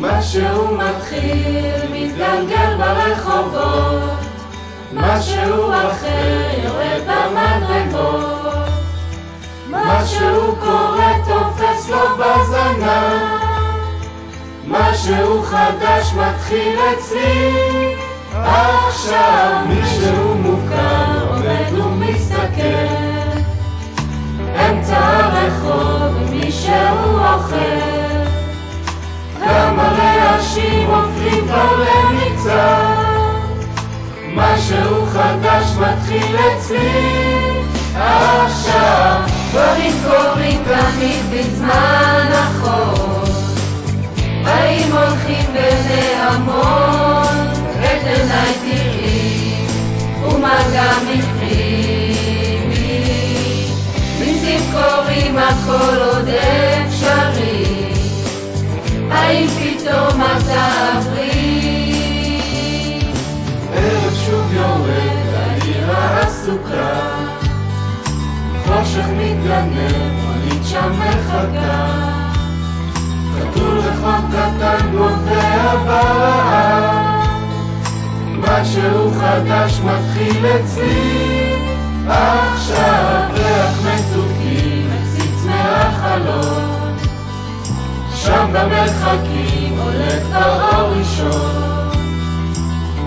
משהו מתחיל, מתגלגל ברחובות, משהו אחר יורד במדרגות, משהו קורה תופס לו בזנב, משהו חדש מתחיל אצלי עכשיו. מישהו מוכר עומד ומסתכל אמצע הרחוב ומישהו אוכל, כמה רעשים הופכים כבר למצעד, משהו חדש מתחיל אצלי עכשיו. דברים קורים תמיד בזמן החול, באים הולכים בני המון, את עיניי תראי ומגע מקרי, ניסים קורים הכל עוד אפשרי, האם פתאום את תעברי? ערב שוב יורד לעיר העסוקה, חושך מתגנב, מונית שם מחכה, חתול רחוב קטן גובע ברעב, משהו חדש מתחיל אצלי עכשיו. ריח מתוקים מציץ מהחלון, שם במרחקים עולה כבר אור ראשון,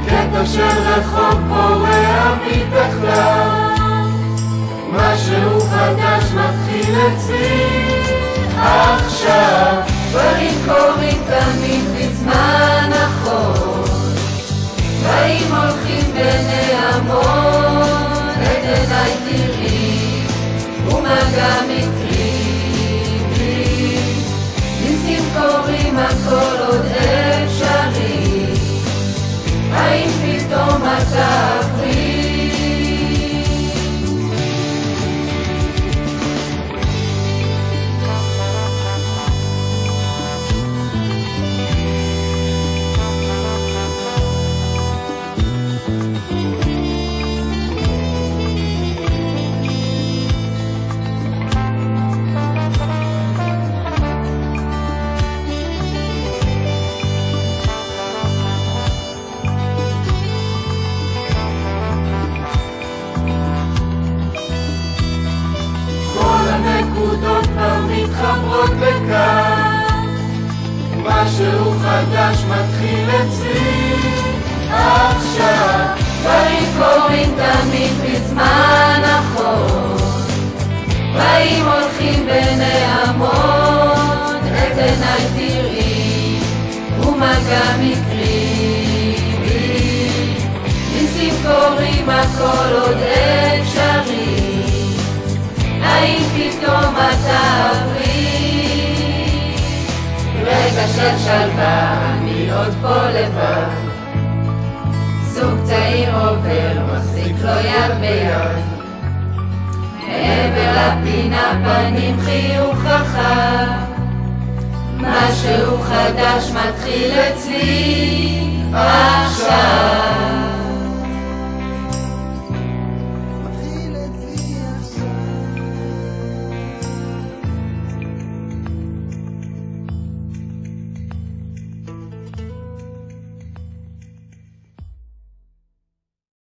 קטע של רחוב פורע מתחתיו, משהו חדש מתחיל אצלי עכשיו. דברים קורים תמיד בזמן החול, באים הולכים בני המון, את עיניי תראי ומגע מקרי, ניסים קורים הכל עוד אפשרי, האם פתאום את תעברי? הנקודות כבר מתחברות לכאן, משהו חדש מתחיל אצלי עכשיו. דברים קורים תמיד בזמן החול, באים הולכים בני המון, את עיניי תראי ומגע מקרי, ניסים קורים הכל עוד אפשרי, האם פתאום את תעברי? רגע של שלווה, אני עוד פה לבד, זוג צעיר עובר, מחזיק לו יד ביד, מעבר לפינה פנים חיוך חכם, משהו חדש מתחיל אצלי עכשיו.